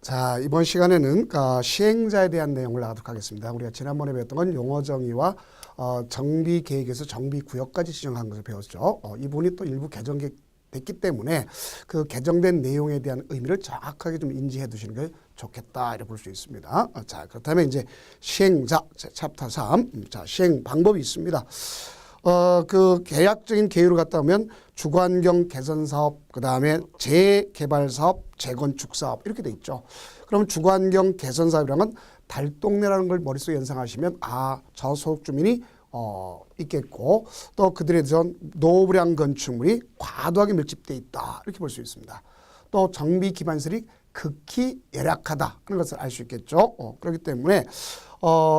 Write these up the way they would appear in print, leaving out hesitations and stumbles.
자, 이번 시간에는 시행자에 대한 내용을 나가도록 하겠습니다. 우리가 지난번에 배웠던 건 용어 정의와 정비 계획에서 정비 구역까지 지정한 것을 배웠죠. 이 부분이 또 일부 개정됐기 때문에 그 개정된 내용에 대한 의미를 정확하게 좀 인지해 두시는 게 좋겠다 이렇게 볼 수 있습니다. 자, 그렇다면 이제 시행자 챕터 3, 자, 시행 방법이 있습니다. 그 계약적인 계율을 갖다 보면 주거환경 개선 사업, 그 다음에 재개발 사업, 재건축 사업 이렇게 돼 있죠. 그럼 주거환경 개선 사업이라는 건 달동네라는 걸 머릿속에 연상하시면 저소득 주민이 있겠고 또 그들에 대한 노후량 건축물이 과도하게 밀집돼 있다 이렇게 볼 수 있습니다. 또 정비 기반시설이 극히 열악하다 하는 것을 알 수 있겠죠. 그렇기 때문에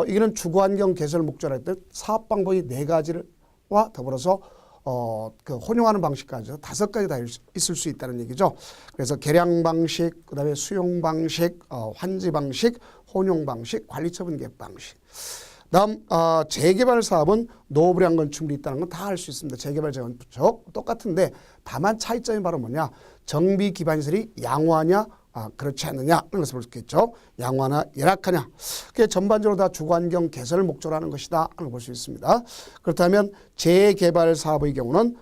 이거는 주거환경 개선을 목적으로 했던 사업 방법이 4가지를 와 더불어서 그 혼용하는 방식까지 5가지 다 있을 수 있다는 얘기죠. 그래서 계량 방식, 그다음에 수용 방식, 환지 방식, 혼용 방식, 관리처분 계획 방식. 다음 재개발 사업은 노후량 건축물이 있다는 건 다 알 수 있습니다. 재개발 재건축 똑같은데 다만 차이점이 바로 뭐냐? 정비 기반 시설이 양호하냐? 그렇지 않느냐 이런 것을 볼 수 있겠죠. 양호하나 열악하냐. 그게 전반적으로 다 주거환경 개선을 목적으로 하는 것이다 하는 걸 볼 수 있습니다. 그렇다면 재개발 사업의 경우는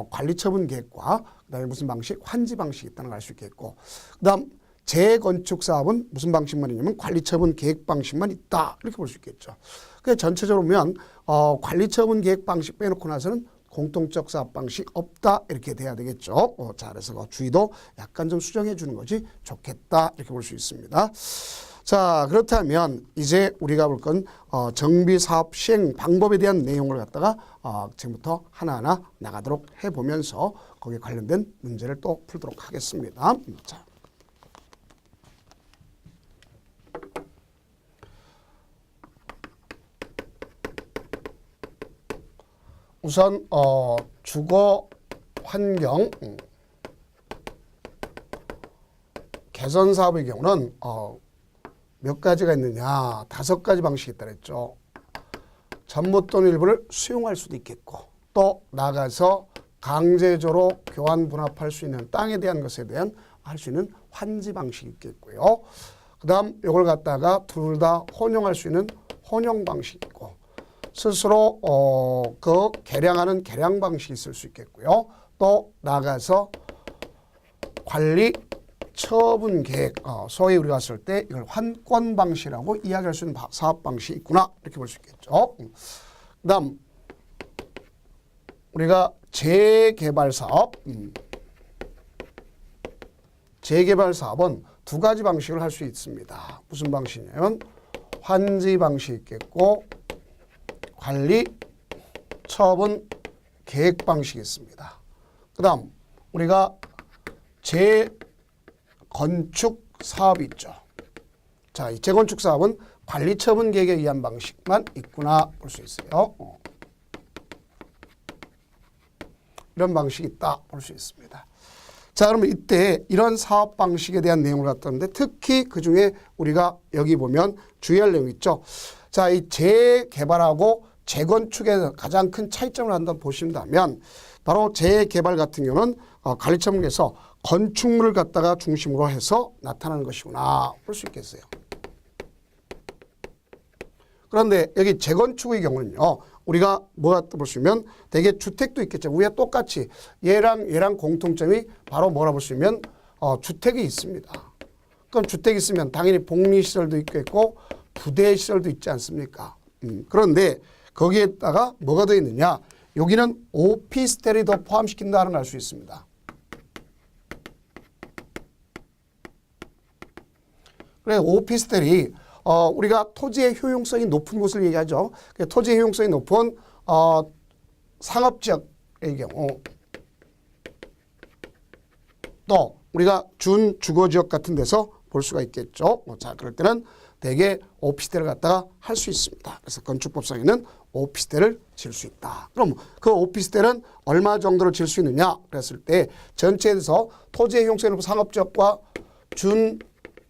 관리처분 계획과 그다음에 무슨 방식? 환지 방식이 있다는 걸 알 수 있겠고 그다음 재건축 사업은 무슨 방식만 있냐면 관리처분 계획 방식만 있다 이렇게 볼 수 있겠죠. 그게 전체적으로 보면 관리처분 계획 방식 빼놓고 나서는 공통적 사업 방식 없다 이렇게 돼야 되겠죠. 자, 그래서 그 주의도 약간 좀 수정해 주는 것이 좋겠다 이렇게 볼 수 있습니다. 자, 그렇다면 이제 우리가 볼 건 정비 사업 시행 방법에 대한 내용을 갖다가 지금부터 하나하나 나가도록 해보면서 거기에 관련된 문제를 또 풀도록 하겠습니다. 자. 우선 주거 환경 개선 사업의 경우는 몇 가지가 있느냐? 5가지 방식이 있다 그랬죠. 전부 또는 일부를 수용할 수도 있겠고 또 나가서 강제적으로 교환 분합할 수 있는 땅에 대한 것에 대한 할 수 있는 환지 방식이 있겠고요. 그 다음 이걸 갖다가 둘 다 혼용할 수 있는 혼용 방식이 있고 스스로 그 계량하는 계량 방식이 있을 수 있겠고요. 또 나가서 관리 처분 계획, 소위 우리가 봤을 때 이걸 환권 방식이라고 이야기할 수 있는 사업 방식이 있구나 이렇게 볼 수 있겠죠. 그다음 우리가 재개발 사업, 재개발 사업은 2가지 방식을 할 수 있습니다. 무슨 방식이냐면 환지 방식이 있겠고 관리 처분 계획 방식이 있습니다. 그 다음 우리가 재건축 사업이 있죠. 자, 이 재건축 사업은 관리 처분 계획에 의한 방식만 있구나 볼 수 있어요. 이런 방식이 있다 볼 수 있습니다. 자, 그러면 이때 이런 사업 방식에 대한 내용을 갖다는데 특히 그중에 우리가 여기 보면 주의할 내용이 있죠. 자, 이 재개발하고 재건축의 가장 큰 차이점을 한번 보신다면 바로 재개발 같은 경우는 관리처분에서 건축물을 갖다가 중심으로 해서 나타나는 것이구나 볼 수 있겠어요. 그런데 여기 재건축의 경우는요. 우리가 뭐가 볼 수 있으면 대개 주택도 있겠죠. 위에 똑같이 얘랑 공통점이 바로 뭐라 볼 수 있으면 주택이 있습니다. 그럼 주택이 있으면 당연히 복리시설도 있겠고 부대시설도 있지 않습니까? 그런데 거기에다가 뭐가 더 있느냐? 여기는 오피스텔이 더 포함시킨다는 걸 알 수 있습니다. 그래 오피스텔이 우리가 토지의 효용성이 높은 곳을 얘기하죠. 토지의 효용성이 높은 상업지역의 경우 또 우리가 준주거지역 같은 데서 볼 수가 있겠죠. 자, 그럴 때는 대개 오피스텔을 갖다가 할 수 있습니다. 그래서 건축법상에는 오피스텔을 지을 수 있다. 그럼 그 오피스텔은 얼마 정도로 지을 수 있느냐? 그랬을 때 전체에서 토지의 효용성이 높은 상업지역과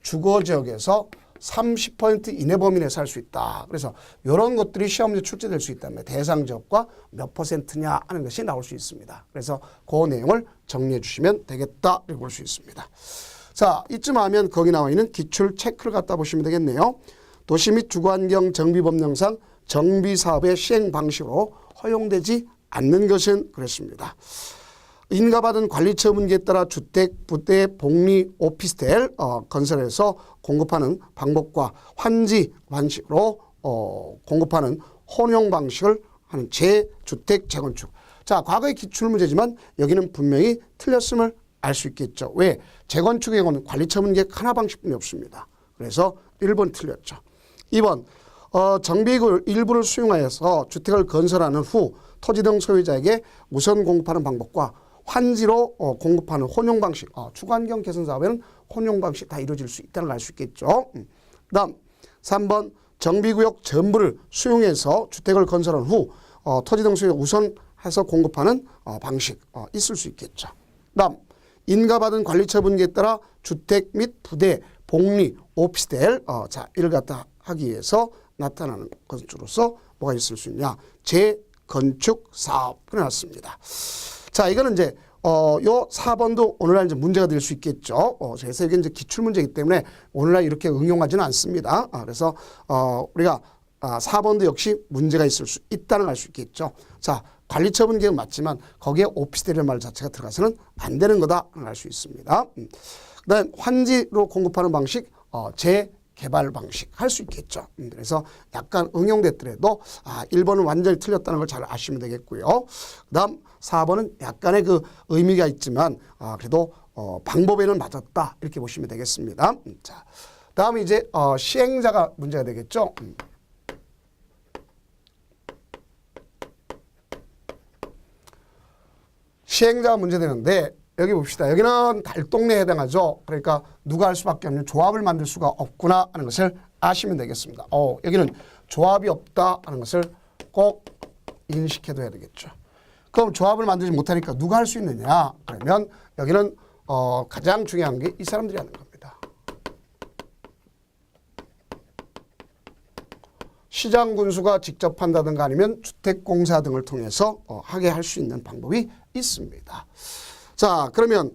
준주거지역에서 30% 이내 범위 내에서 할 수 있다. 그래서 이런 것들이 시험 문제 출제될 수 있다면 대상 지역과 몇 %냐 하는 것이 나올 수 있습니다. 그래서 그 내용을 정리해 주시면 되겠다 이렇게 볼 수 있습니다. 자, 이쯤 하면 거기 나와 있는 기출 체크를 갖다 보시면 되겠네요. 도시 및 주거환경 정비법령상 정비사업의 시행 방식으로 허용되지 않는 것은 그랬습니다. 인가받은 관리처분기에 따라 주택, 부대, 복리, 오피스텔 건설해서 공급하는 방법과 환지 방식으로 공급하는 혼용 방식을 하는 재주택 재건축. 자, 과거의 기출문제지만 여기는 분명히 틀렸음을 알 수 있겠죠. 왜? 재건축의 경우는 관리처분계획 하나 방식뿐이 없습니다. 그래서 1번 틀렸죠. 2번 정비구 일부를 수용하여서 주택을 건설하는 후 토지 등 소유자에게 우선 공급하는 방법과 환지로 공급하는 혼용 방식, 주거환경 개선 사업에는 혼용 방식 다 이루어질 수 있다는 걸 알 수 있겠죠. 그다음 3번 정비구역 전부를 수용해서 주택을 건설한 후 토지 등 소유자 우선해서 공급하는 방식 있을 수 있겠죠. 그다음 인가받은 관리처분기에 따라 주택 및 부대, 복리, 오피스텔 자 이를 갖다 하기 위해서 나타나는 것으로서 뭐가 있을 수 있냐? 재건축 사업을 해놨습니다. 자, 이거는 이제 요 4번도 오늘날 이제 문제가 될 수 있겠죠. 그래서 이게 이제 기출 문제이기 때문에 오늘날 이렇게 응용하지는 않습니다. 그래서 우리가 4번도 역시 문제가 있을 수 있다는 걸 알 수 있겠죠. 자, 관리처분계획은 맞지만 거기에 오피스텔이라는 말 자체가 들어가서는 안 되는 거다 알 수 있습니다. 그다음 환지로 공급하는 방식, 재개발 방식 할 수 있겠죠. 그래서 약간 응용됐더라도 1번은 완전히 틀렸다는 걸 잘 아시면 되겠고요. 그다음 4번은 약간의 그 의미가 있지만 그래도 방법에는 맞았다 이렇게 보시면 되겠습니다. 자, 다음 이제 시행자가 문제가 되겠죠. 시행자가 문제되는데 여기 봅시다. 여기는 달동네에 해당하죠. 그러니까 누가 할 수밖에 없는 조합을 만들 수가 없구나 하는 것을 아시면 되겠습니다. 여기는 조합이 없다 하는 것을 꼭 인식해둬야 되겠죠. 그럼 조합을 만들지 못하니까 누가 할 수 있느냐? 그러면 여기는 가장 중요한 게 이 사람들이 하는 겁니다. 시장군수가 직접 한다든가 아니면 주택공사 등을 통해서 하게 할 수 있는 방법이 있습니다. 자, 그러면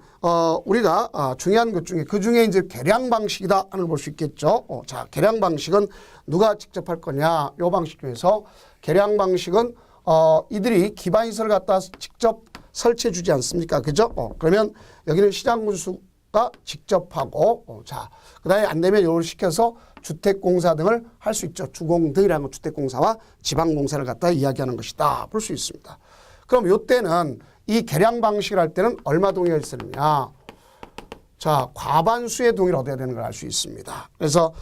우리가 중요한 것 중에 그중에 이제 계량 방식이다 하는 걸 볼 수 있겠죠. 자, 계량 방식은 누가 직접 할 거냐? 요 방식 중에서 계량 방식은 이들이 기반시설을 갖다 직접 설치해 주지 않습니까? 그죠? 그러면 여기는 시장군수가 직접 하고 자, 그다음에 안 되면 요걸 시켜서 주택공사 등을 할 수 있죠. 주공 등이라는 건 주택공사와 지방공사를 갖다 이야기하는 것이다. 볼 수 있습니다. 그럼 요때는 이 계량 방식을 할 때는 얼마 동의가 있으느냐? 자, 과반수의 동의를 얻어야 되는 걸 알 수 있습니다. 그래서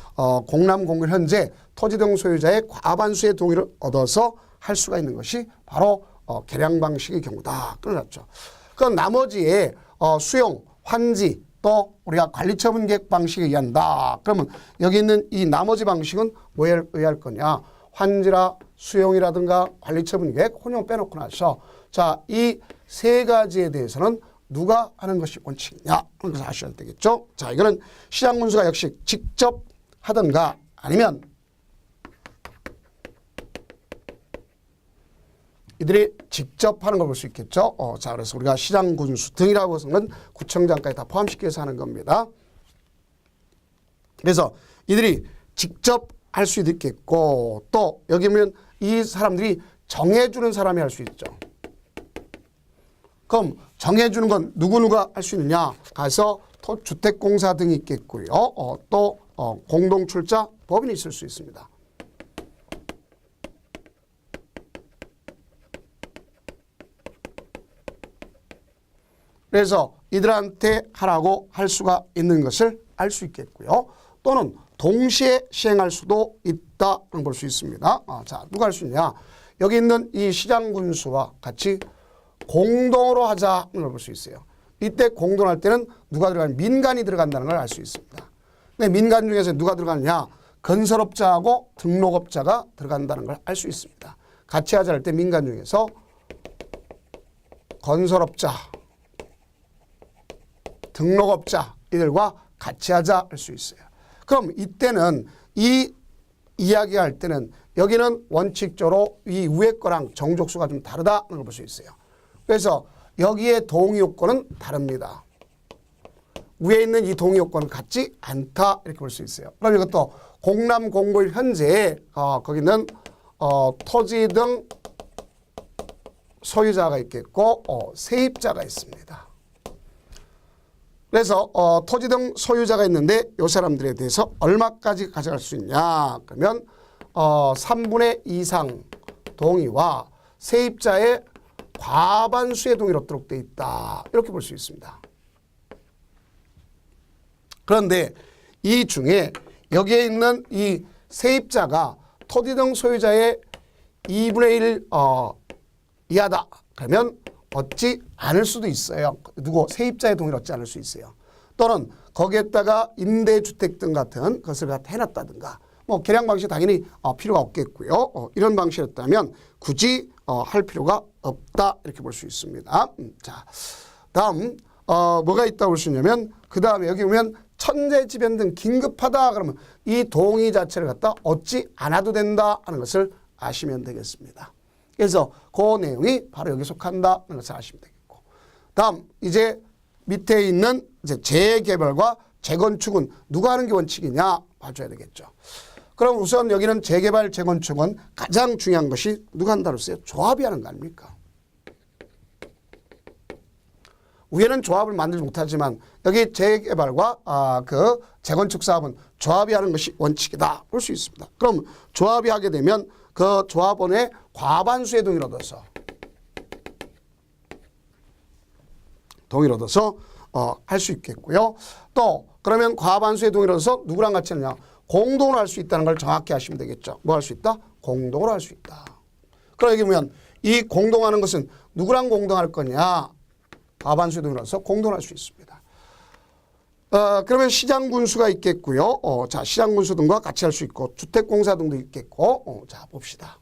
공람공을 현재 토지 등 소유자의 과반수의 동의를 얻어서 할 수가 있는 것이 바로 계량 방식의 경우다. 끝났죠. 그럼 나머지의 수용, 환지 또 우리가 관리처분계획 방식에 의한다. 그러면 여기 있는 이 나머지 방식은 뭐에 의할 거냐? 환지라 수용이라든가 관리처분계획 혼용 빼놓고 나서 자, 이 세 가지에 대해서는 누가 하는 것이 원칙이냐 하는 것을 아셔야 되겠죠. 자, 이거는 시장군수가 역시 직접 하든가 아니면 이들이 직접 하는 걸 볼 수 있겠죠. 자, 그래서 우리가 시장군수 등이라고 해서는 구청장까지 다 포함시켜서 하는 겁니다. 그래서 이들이 직접 할 수도 있겠고 또 여기 보면 이 사람들이 정해주는 사람이 할 수 있죠. 그럼 정해주는 건 누구누가 할 수 있느냐? 가서 주택공사 등이 있겠고요. 또 공동출자 법인이 있을 수 있습니다. 그래서 이들한테 하라고 할 수가 있는 것을 알 수 있겠고요. 또는 동시에 시행할 수도 있다는 볼 수 있습니다. 자, 누가 할 수 있냐? 여기 있는 이 시장군수와 같이 공동으로 하자는 걸 볼 수 있어요. 이때 공동할 때는 누가 들어가는 민간이 들어간다는 걸 알 수 있습니다. 근데 민간 중에서 누가 들어가느냐? 건설업자하고 등록업자가 들어간다는 걸 알 수 있습니다. 같이 하자 할 때 민간 중에서 건설업자, 등록업자 이들과 같이 하자 할 수 있어요. 그럼 이때는 이 이야기할 때는 여기는 원칙적으로 이 위에 거랑 정족수가 좀 다르다는 걸 볼 수 있어요. 그래서 여기에 동의 요건은 다릅니다. 위에 있는 이 동의 요건은 같지 않다 이렇게 볼 수 있어요. 그럼 이것도 공남 공고일 현재에 거기는 토지 등 소유자가 있겠고 세입자가 있습니다. 그래서 토지 등 소유자가 있는데 이 사람들에 대해서 얼마까지 가져갈 수 있냐 그러면 3분의 2 이상 동의와 세입자의 과반수의 동의를 얻도록 돼 있다 이렇게 볼 수 있습니다. 그런데 이 중에 여기에 있는 이 세입자가 토지 등 소유자의 2분의 1 이하다 그러면 얻지 않을 수도 있어요. 누구? 세입자의 동의를 얻지 않을 수 있어요. 또는 거기에다가 임대주택 등 같은 것을 갖다 해놨다든가 뭐 계량 방식 당연히 필요가 없겠고요. 이런 방식이었다면 굳이 할 필요가 없다 이렇게 볼 수 있습니다. 자, 다음 뭐가 있다고 볼 수 있냐면 그 다음에 여기 보면 천재지변 등 긴급하다 그러면 이 동의 자체를 갖다 얻지 않아도 된다 하는 것을 아시면 되겠습니다. 그래서 그 내용이 바로 여기 속한다 하는 것을 아시면 되겠고 다음 이제 밑에 있는 이제 재개발과 재건축은 누가 하는 게 원칙이냐 봐줘야 되겠죠. 그럼 우선 여기는 재개발 재건축은 가장 중요한 것이 누가 한다고 했어요? 조합이 하는 거 아닙니까? 위에는 조합을 만들지 못하지만 여기 재개발과 그 재건축 사업은 조합이 하는 것이 원칙이다 볼 수 있습니다. 그럼 조합이 하게 되면 그 조합원의 과반수의 동의를 얻어서 할 수 있겠고요. 또 그러면 과반수의 동의를 얻어서 누구랑 같이 하느냐? 공동으로 할 수 있다는 걸 정확히 하시면 되겠죠. 뭐 할 수 있다? 공동으로 할 수 있다. 그럼 여기 보면 이 공동하는 것은 누구랑 공동할 거냐? 과반수의 동의를 얻어서 공동으로 할 수 있습니다. 그러면 시장군수가 있겠고요. 자, 시장군수 등과 같이 할 수 있고 주택공사 등도 있겠고 자, 봅시다.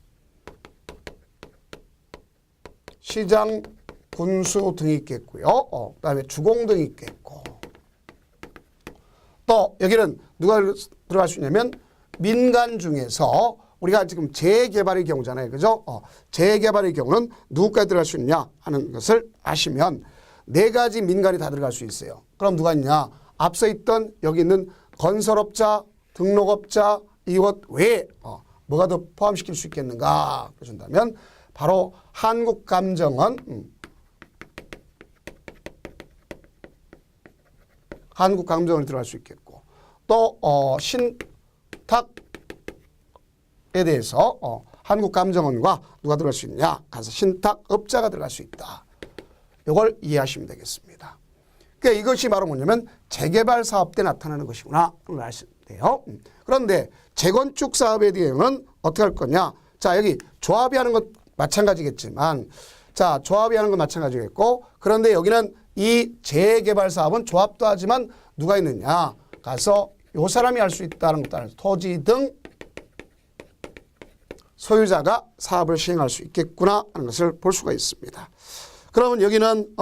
시장군수 등이 있겠고요. 그 다음에 주공 등이 있겠고 또 여기는 누가 들어갈 수 있냐면 민간 중에서 우리가 지금 재개발의 경우잖아요. 그죠? 재개발의 경우는 누구까지 들어갈 수 있냐 하는 것을 아시면 네 가지 민간이 다 들어갈 수 있어요. 그럼 누가 있냐? 앞서 있던 여기 있는 건설업자, 등록업자 이것 외에 뭐가 더 포함시킬 수 있겠는가 그러신다면 바로 한국감정원 한국감정원이 들어갈 수 있겠고 또 신탁에 대해서 한국감정원과 누가 들어갈 수 있냐 가서 신탁업자가 들어갈 수 있다. 이걸 이해하시면 되겠습니다. 그러니까 이것이 바로 뭐냐면 재개발 사업 때 나타나는 것이구나 그걸 아시면 돼요. 그런데 재건축 사업에 대해서는 어떻게 할 거냐? 자, 여기 조합이 하는 것 마찬가지겠지만 자, 조합이 하는 건 마찬가지겠고 그런데 여기는 이 재개발 사업은 조합도 하지만 누가 있느냐? 가서 요 사람이 할 수 있다는 것도 알아서 토지 등 소유자가 사업을 시행할 수 있겠구나 하는 것을 볼 수가 있습니다. 그러면 여기는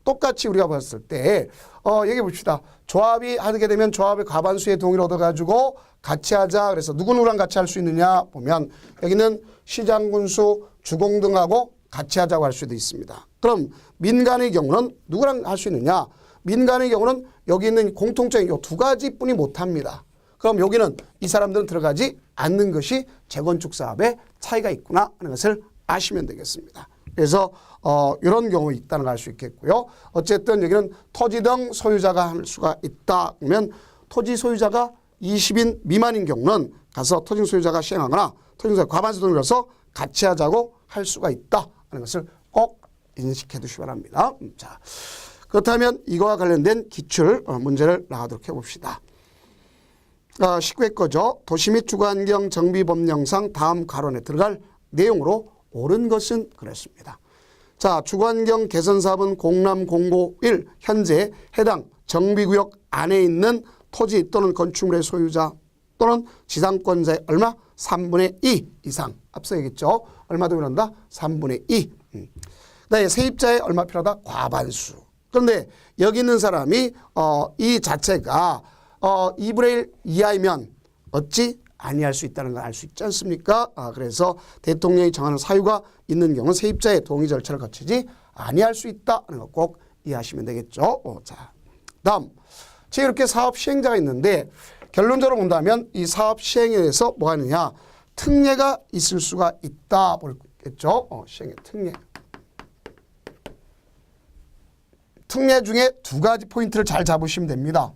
똑같이 우리가 봤을 때 여기 봅시다. 조합이 하게 되면 조합의 과반수의 동의를 얻어가지고 같이 하자. 그래서 누구누구랑 같이 할 수 있느냐 보면 여기는 시장군수, 주공 등하고 같이 하자고 할 수도 있습니다. 그럼 민간의 경우는 누구랑 할 수 있느냐? 민간의 경우는 여기 있는 공통적인 이 두 가지뿐이 못합니다. 그럼 여기는 이 사람들은 들어가지 않는 것이 재건축 사업의 차이가 있구나 하는 것을 아시면 되겠습니다. 그래서 이런 경우 있다는 걸 알 수 있겠고요. 어쨌든 여기는 토지 등 소유자가 할 수가 있다. 그러면 토지 소유자가 20인 미만인 경우는 가서 토지 소유자가 시행하거나 토지 소유자 과반수 동의를 해서 같이 하자고 할 수가 있다 하는 것을 꼭 인식해 두시기 바랍니다. 자, 그렇다면 이거와 관련된 기출 문제를 나가도록 해봅시다. 19회 거죠. 도시 및 주거환경 정비법령상 다음 가론에 들어갈 내용으로 옳은 것은 그랬습니다. 자, 주거환경 개선 사업은 공람 공고 1 현재 해당 정비구역 안에 있는 토지 또는 건축물의 소유자 또는 지상권자의 얼마? 3분의 2 이상. 앞서 얘기했죠. 얼마 더 필요한다? 3분의 2. 그다음에 세입자의 얼마 필요하다? 과반수. 그런데 여기 있는 사람이 이 자체가 2분의 1 이하이면 얻지 아니할 수 있다는 걸 알 수 있지 않습니까? 그래서 대통령이 정하는 사유가 있는 경우 세입자의 동의 절차를 거치지 아니할 수 있다는 거 꼭 이해하시면 되겠죠. 자, 다음. 즉 이렇게 사업 시행자가 있는데 결론적으로 본다면 이 사업 시행에 대해서 뭐가 있느냐? 특례가 있을 수가 있다 보겠죠. 시행의 특례. 특례 중에 두 가지 포인트를 잘 잡으시면 됩니다.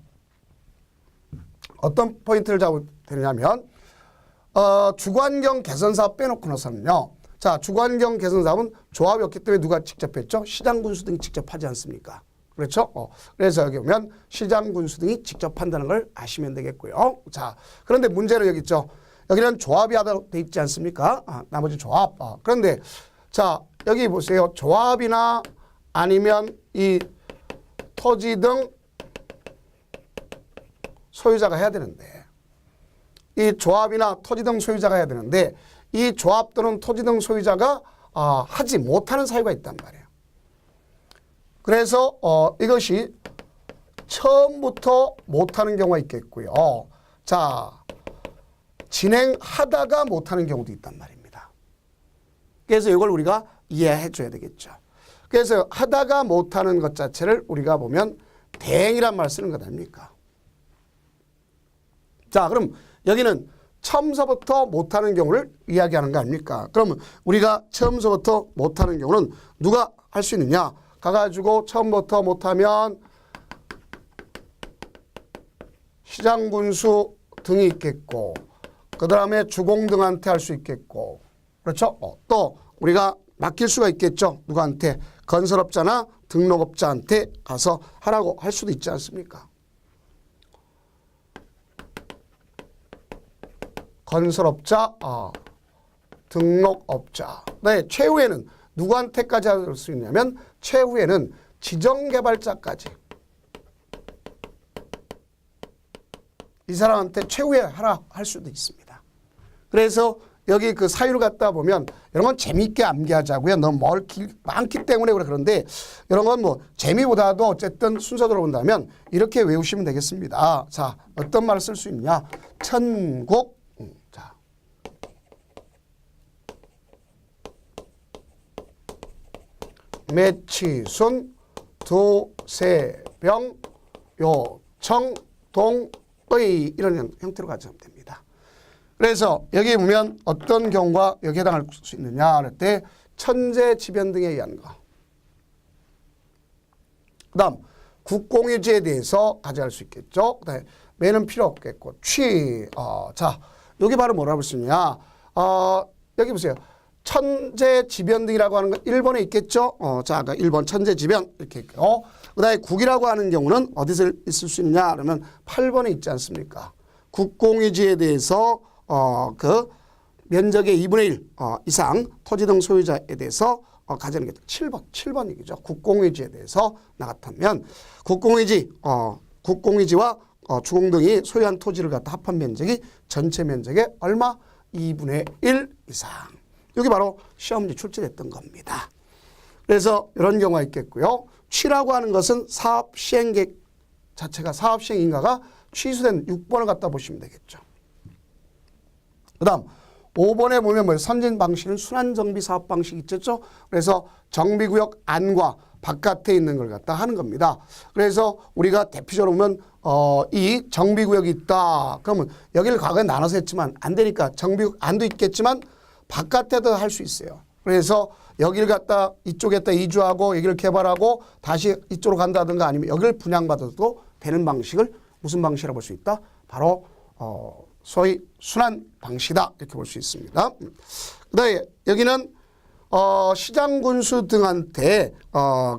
어떤 포인트를 잡으면 되냐면 주거환경 개선사업 빼놓고 나서는요. 자, 주거환경 개선사업은 조합이 없기 때문에 누가 직접 했죠? 시장군수 등이 직접 하지 않습니까? 그렇죠? 그래서 여기 보면 시장군수 등이 직접 한다는 걸 아시면 되겠고요. 자, 그런데 문제는 여기 있죠. 여기는 조합이 하도록 돼 있지 않습니까? 나머지 조합. 그런데 자, 여기 보세요. 조합이나 아니면 이 토지 등 소유자가 해야 되는데 이 조합이나 토지 등 소유자가 해야 되는데 이 조합 또는 토지 등 소유자가 하지 못하는 사유가 있단 말이에요. 그래서 이것이 처음부터 못하는 경우가 있겠고요. 자, 진행하다가 못하는 경우도 있단 말입니다. 그래서 이걸 우리가 이해해 줘야 되겠죠. 그래서 하다가 못하는 것 자체를 우리가 보면 대행이란 말 쓰는 것 아닙니까? 자, 그럼 여기는 처음서부터 못하는 경우를 이야기하는 거 아닙니까? 그러면 우리가 처음서부터 못하는 경우는 누가 할 수 있느냐? 가가지고 처음부터 못하면 시장군수 등이 있겠고 그 다음에 주공 등한테 할 수 있겠고 그렇죠? 또 우리가 맡길 수가 있겠죠. 누구한테? 건설업자나 등록업자한테 가서 하라고 할 수도 있지 않습니까? 건설업자, 등록업자. 네, 최후에는 누구한테까지 할 수 있냐면 최후에는 지정개발자까지. 이 사람한테 최후에 하라 할 수도 있습니다. 그래서 여기 그 사유를 갖다 보면 이런 건 재미있게 암기하자고요. 너무 많기 때문에 그런데 이런 건 뭐 재미보다도 어쨌든 순서대로 본다면 이렇게 외우시면 되겠습니다. 자, 어떤 말을 쓸 수 있냐? 천국. 자, 매치순 두세병 요청 동의 이런 형태로 가져오면 됩니다. 그래서 여기 보면 어떤 경우가 여기에 해당할 수 있느냐 할 때 천재지변 등에 의한 거. 그 다음 국공유지에 대해서 가져갈 수 있겠죠. 그다음에 매는 필요 없겠고 자, 여기 바로 뭐라고 할 수 있느냐. 여기 보세요. 천재지변 등이라고 하는 건 1번에 있겠죠. 자, 1번 천재지변 이렇게 있고 그 다음에 국이라고 하는 경우는 어디서 있을 수 있느냐 그러면 8번에 있지 않습니까. 국공유지에 대해서 그 면적의 2분의 1 이상 토지 등 소유자에 대해서 가져는 게 7번 얘기죠. 국공유지에 대해서 나타나면 국공유지와 주공 등이 소유한 토지를 갖다 합한 면적이 전체 면적의 얼마? 2분의 1 이상. 여기 바로 시험지 출제됐던 겁니다. 그래서 이런 경우가 있겠고요. 취라고 하는 것은 사업 시행계획 자체가 사업 시행 인가가 취소된 6번을 갖다 보시면 되겠죠. 그 다음 5번에 보면 뭐예요? 선진 방식은 순환정비 사업 방식이 있겠죠. 그래서 정비구역 안과 바깥에 있는 걸 갖다 하는 겁니다. 그래서 우리가 대표적으로 보면 이 정비구역이 있다. 그러면 여기를 과거에 나눠서 했지만 안 되니까 정비구역 안도 있겠지만 바깥에도 할 수 있어요. 그래서 여기를 갖다 이쪽에다 이주하고 여기를 개발하고 다시 이쪽으로 간다든가 아니면 여기를 분양받아도 되는 방식을 무슨 방식이라고 볼 수 있다? 바로 소위 순환 방식이다 이렇게 볼 수 있습니다. 그다음에 여기는 시장군수 등한테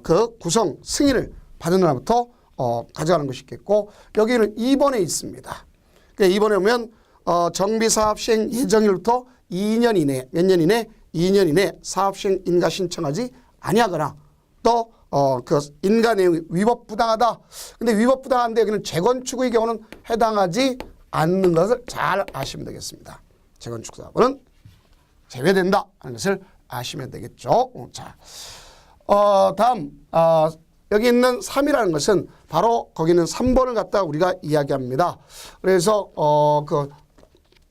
그 구성 승인을 받은 날부터 가져가는 것이 있겠고 여기는 2번에 있습니다. 그러니까 2번에 보면 정비사업 시행 예정일부터 2년 이내 몇 년 이내 2년 이내 사업 시행 인가 신청하지 아니하거나 또 그 인가 내용이 위법부당하다. 근데 위법부당한데 여기는 재건축의 경우는 해당하지 않는 것을 잘 아시면 되겠습니다. 재건축 사업은 제외된다 하는 것을 아시면 되겠죠. 자, 다음 여기 있는 3이라는 것은 바로 거기 있는 3번을 갖다 우리가 이야기합니다. 그래서 그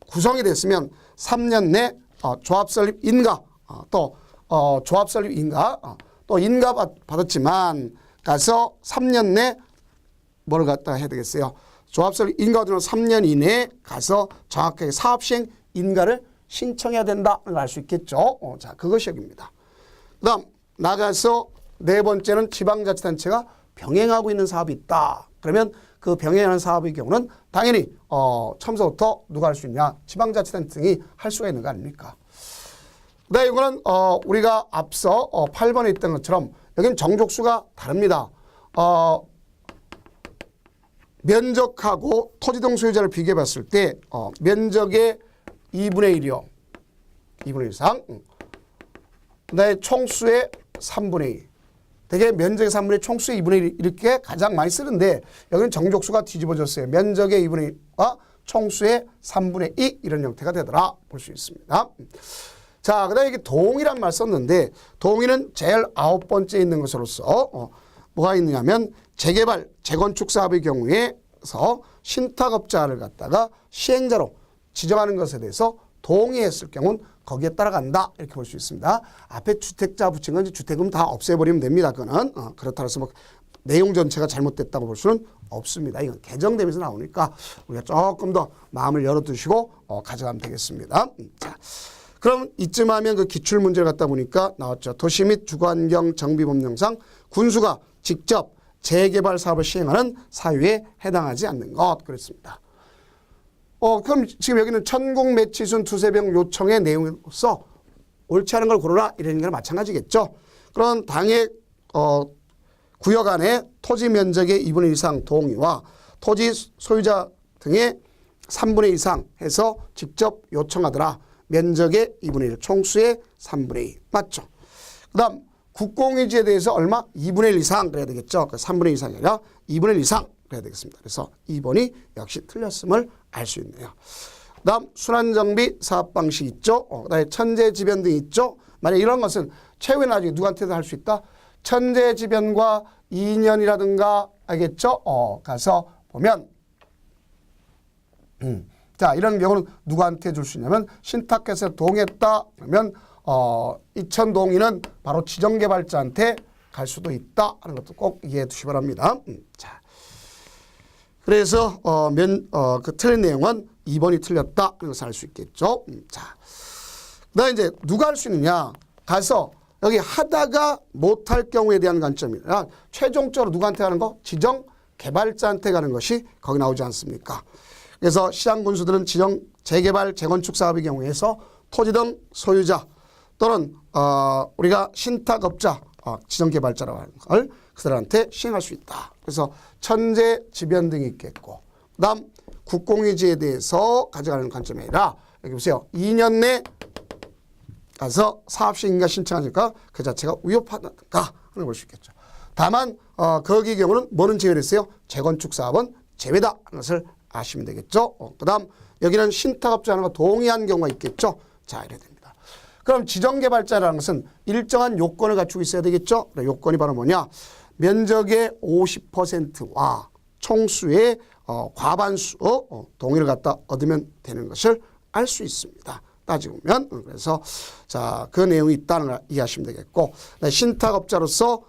구성이 됐으면 3년 내 조합 설립 인가 또 조합 설립 인가 또 인가 받았지만 가서 3년 내 뭘 갖다 해야 되겠어요? 조합설 인가등록 3년 이내에 가서 정확하게 사업시행 인가를 신청해야 된다는 걸 알 수 있겠죠. 자, 그것이 여기입니다. 그 다음 나가서 네 번째는 지방자치단체가 병행하고 있는 사업이 있다. 그러면 그 병행하는 사업의 경우는 당연히 처음부터 누가 할 수 있냐? 지방자치단체 등이 할 수가 있는 거 아닙니까? 그다음에 이거는 우리가 앞서 8번에 있던 것처럼 여기는 정족수가 다릅니다. 면적하고 토지 등 소유자를 비교해 봤을 때 면적의 2분의 1이요. 2분의 1 이상. 그다음에 총수의 3분의 2. 되게 면적의 3분의 1, 총수의 2분의 1 이렇게 가장 많이 쓰는데 여기는 정족수가 뒤집어졌어요. 면적의 2분의 1과 총수의 3분의 2 이런 형태가 되더라 볼 수 있습니다. 자, 그다음에 이게 동의란 말 썼는데 동의는 제일 9번째 있는 것으로서 뭐가 있느냐면 재개발, 재건축 사업의 경우에서 신탁업자를 갖다가 시행자로 지정하는 것에 대해서 동의했을 경우는 거기에 따라간다 이렇게 볼 수 있습니다. 앞에 주택자 붙인 건 주택은 다 없애버리면 됩니다. 그거는 그렇다고 해서 뭐 내용 전체가 잘못됐다고 볼 수는 없습니다. 이건 개정되면서 나오니까 우리가 조금 더 마음을 열어두시고 가져가면 되겠습니다. 자, 그럼 이쯤 하면 그 기출 문제를 갖다 보니까 나왔죠. 도시 및 주거환경 정비법령상 군수가 직접 재개발 사업을 시행하는 사유에 해당하지 않는 것 그랬습니다. 그럼 지금 여기는 천공 매치순 두세병 요청의 내용으로서 옳지 않은 걸 고르라 이런 거랑 마찬가지겠죠. 그런 당의 구역 안에 토지 면적의 2분의 1 이상 동의와 토지 소유자 등의 3분의 1 이상 해서 직접 요청하더라. 면적의 2분의 1, 총수의 3분의 2. 맞죠? 그 다음 국공유지에 대해서 얼마? 2분의 1 이상 그래야 되겠죠. 3분의 1 이상이 아니라 2분의 1 이상 그래야 되겠습니다. 그래서 2번이 역시 틀렸음을 알 수 있네요. 그 다음 순환정비 사업 방식 있죠. 그 다음에 천재지변 등 있죠. 만약 이런 것은 최후에 나중에 누구한테도 할 수 있다. 천재지변과 인연이라든가 알겠죠? 가서 보면 자, 이런 경우는 누구한테 줄 수 있냐면 신탁해서 동의했다. 그러면 이천 동의는 바로 지정개발자한테 갈 수도 있다 하는 것도 꼭 이해해 두시기 바랍니다. 자, 그래서 그 틀린 내용은 2번이 틀렸다 하는 것을 알 수 있겠죠. 자, 그다음에 이제 누가 할 수 있느냐? 가서 여기 하다가 못할 경우에 대한 관점이라 최종적으로 누구한테 가는 거? 지정개발자한테 가는 것이 거기 나오지 않습니까? 그래서 시장군수들은 지정 재개발 재건축 사업의 경우에서 토지 등 소유자 또는 우리가 신탁업자 지정개발자라고 하는 걸 그들한테 시행할 수 있다. 그래서 천재지변 등이 있겠고 그다음 국공유지에 대해서 가져가는 관점이 아니라 여기 보세요. 2년 내 가서 사업시행인가 신청하니까 그 자체가 위협하다든가 하는 걸 볼 수 있겠죠. 다만 거기 경우는 뭐는 제외됐어요? 재건축 사업은 제외다 하는 것을 아시면 되겠죠. 그 다음 여기는 신탁업자가 동의한 경우가 있겠죠. 자, 이래야 됩니다. 그럼 지정개발자라는 것은 일정한 요건을 갖추고 있어야 되겠죠. 요건이 바로 뭐냐? 면적의 50%와 총수의 과반수 동의를 갖다 얻으면 되는 것을 알 수 있습니다. 따지고 보면 그래서 자, 그 내용이 있다는 걸 이해하시면 되겠고 신탁업자로서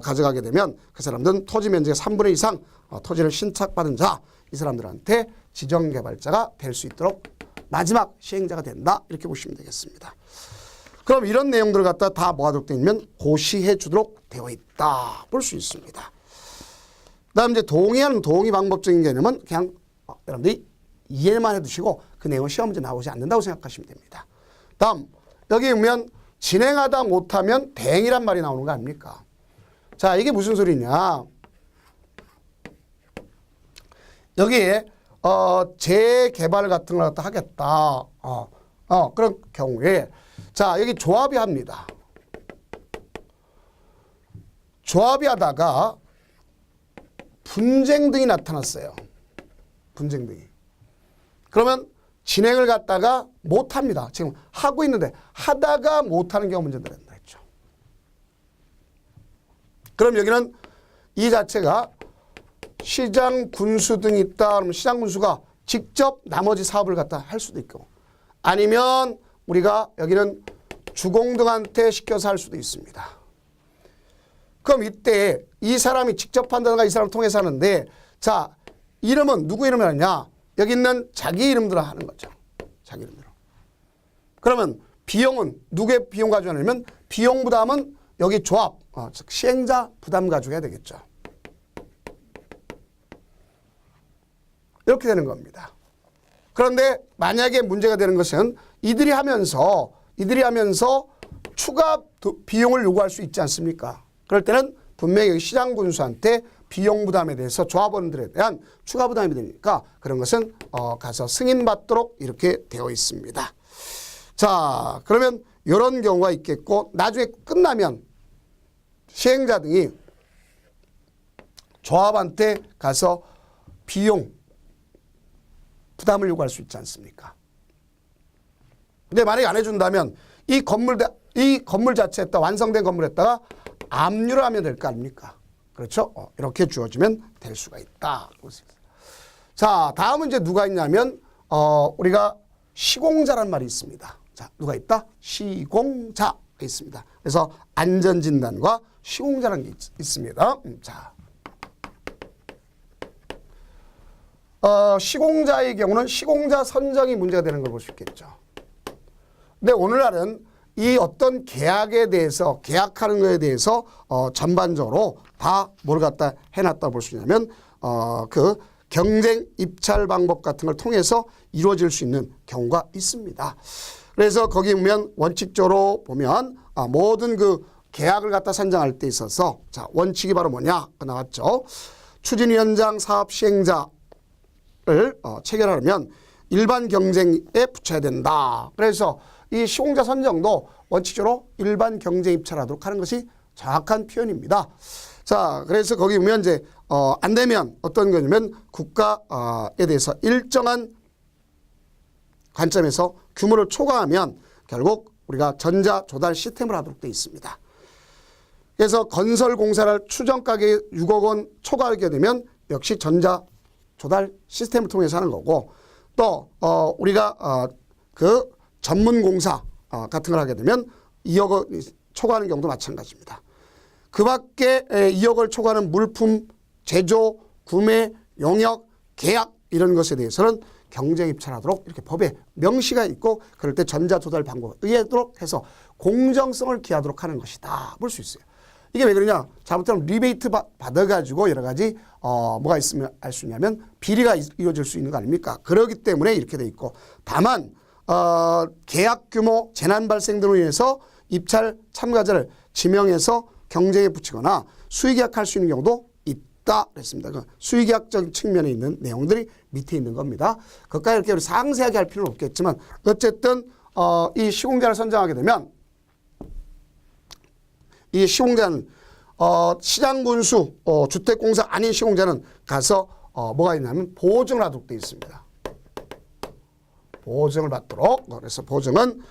가져가게 되면 그 사람들은 토지 면적의 3분의 1 이상 토지를 신탁받은 자 이 사람들한테 지정개발자가 될 수 있도록 마지막 시행자가 된다 이렇게 보시면 되겠습니다. 그럼 이런 내용들을 갖다 다 모아두게 되면 고시해 주도록 되어 있다 볼 수 있습니다. 그다음 이제 동의하는 동의 방법적인 개념은 그냥 여러분들이 이해만 해두시고 그 내용은 시험 문제 나오지 않는다고 생각하시면 됩니다. 다음 여기 보면 진행하다 못하면 대행이란 말이 나오는 거 아닙니까? 자, 이게 무슨 소리냐? 여기에 재개발 같은 걸 갖다 하겠다. 그런 경우에 자, 여기 조합이 합니다. 조합이 하다가 분쟁 등이 나타났어요. 분쟁 등이. 그러면 진행을 갖다가 못합니다. 지금 하고 있는데 하다가 못하는 경우 문제 된다 했죠. 그럼 여기는 이 자체가 시장 군수 등이 있다. 그러면 시장 군수가 직접 나머지 사업을 갖다 할 수도 있고 아니면 우리가 여기는 주공등한테 시켜서 할 수도 있습니다. 그럼 이때 이 사람이 직접 한다든가 이 사람을 통해서 하는데 자, 이름은 누구 이름을 하느냐? 여기 있는 자기 이름대로 하는 거죠. 자기 이름대로. 그러면 비용은 누구의 비용 가져가냐면 비용 부담은 여기 조합, 즉 시행자 부담 가져가야 되겠죠. 이렇게 되는 겁니다. 그런데 만약에 문제가 되는 것은 이들이 하면서 추가 비용을 요구할 수 있지 않습니까? 그럴 때는 분명히 시장 군수한테 비용 부담에 대해서 조합원들에 대한 추가 부담이 되니까 그런 것은 가서 승인받도록 이렇게 되어 있습니다. 자, 그러면 이런 경우가 있겠고 나중에 끝나면 시행자 등이 조합한테 가서 비용 부담을 요구할 수 있지 않습니까? 근데 만약에 안 해준다면 이 건물 자체에다 완성된 건물에다가 압류를 하면 될 거 아닙니까? 그렇죠? 이렇게 주어지면 될 수가 있다. 자, 다음은 이제 누가 있냐면 우리가 시공자란 말이 있습니다. 자, 누가 있다? 시공자가 있습니다. 그래서 안전진단과 시공자라는 게 있습니다. 자, 시공자의 경우는 시공자 선정이 문제가 되는 걸 볼 수 있겠죠. 근데 오늘날은 이 어떤 계약에 대해서 계약하는 것에 대해서 전반적으로 다 뭘 갖다 해놨다 볼 수 있냐면 그 경쟁 입찰 방법 같은 걸 통해서 이루어질 수 있는 경우가 있습니다. 그래서 거기 보면 원칙적으로 보면 모든 그 계약을 갖다 선정할 때 있어서 자, 원칙이 바로 뭐냐 나왔죠. 추진위원장 사업 시행자를 체결하려면 일반 경쟁에 붙여야 된다. 그래서 이 시공자 선정도 원칙적으로 일반 경쟁 입찰하도록 하는 것이 정확한 표현입니다. 자, 그래서 거기 보면 이제 안 되면 어떤 거냐면 국가에 대해서 일정한 관점에서 규모를 초과하면 결국 우리가 전자 조달 시스템을 하도록 되어 있습니다. 그래서 건설 공사를 추정 가격 6억 원 초과하게 되면 역시 전자 조달 시스템을 통해서 하는 거고 또 우리가 그 전문 공사 같은 걸 하게 되면 2억 원 초과하는 경우도 마찬가지입니다. 그 밖에 2억을 초과하는 물품, 제조, 구매, 용역, 계약 이런 것에 대해서는 경쟁 입찰하도록 이렇게 법에 명시가 있고 그럴 때 전자조달 방법에 의하도록 해서 공정성을 기하도록 하는 것이다. 볼 수 있어요. 이게 왜 그러냐. 잘못하면 리베이트 받아가지고 여러 가지 뭐가 있으면 알 수 있냐면 비리가 이루어질 수 있는 거 아닙니까? 그렇기 때문에 이렇게 돼 있고 다만 계약 규모, 재난 발생 등으로 인해서 입찰 참가자를 지명해서 경쟁에 붙이거나 수의계약할 수 있는 경우도 있다 그랬습니다. 그 수의계약적인 측면에 있는 내용들이 밑에 있는 겁니다. 그것까지 이렇게 상세하게 할 필요는 없겠지만 어쨌든 이 시공자를 선정하게 되면 이 시공자는 시장군수 주택공사 아닌 시공자는 가서 뭐가 있냐면 보증을 하도록 되어 있습니다. 보증을 받도록. 그래서 보증은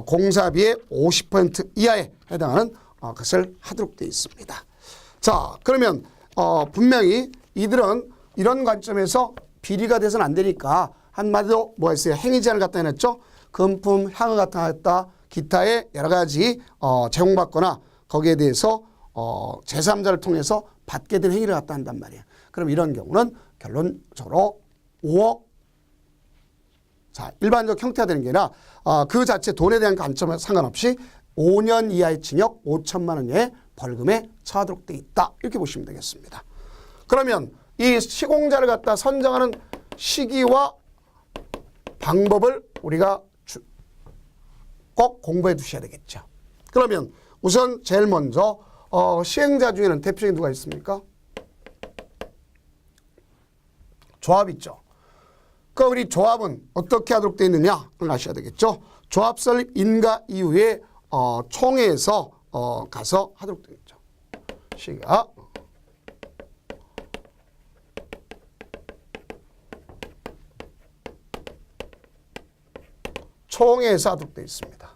공사비의 50% 이하에 해당하는 것을 하도록 되어 있습니다. 자, 그러면 분명히 이들은 이런 관점에서 비리가 돼서는 안 되니까 한마디로 뭐가 있어요? 행위 제한을 갖다 해놨죠. 금품, 향후 같은 거 갖다 기타의 여러 가지 제공받거나 거기에 대해서 제3자를 통해서 받게 된 행위를 갖다 한단 말이에요. 그럼 이런 경우는 결론적으로 5억 자, 일반적 형태가 되는 게 아니라 그 자체 돈에 대한 관점에 상관없이 5년 이하의 징역 5천만 원 이하의 벌금에 처하도록 되어 있다. 이렇게 보시면 되겠습니다. 그러면 이 시공자를 갖다 선정하는 시기와 방법을 우리가 꼭 공부해 두셔야 되겠죠. 그러면 우선 제일 먼저 시행자 중에는 대표적인 누가 있습니까? 조합 있죠. 그 우리 조합은 어떻게 하도록 되어 있느냐를 아셔야 되겠죠. 조합 설립 인가 이후에 총회에서 가서 하도록 되어 있죠. 시기가 총회에서 하도록 되어 있습니다.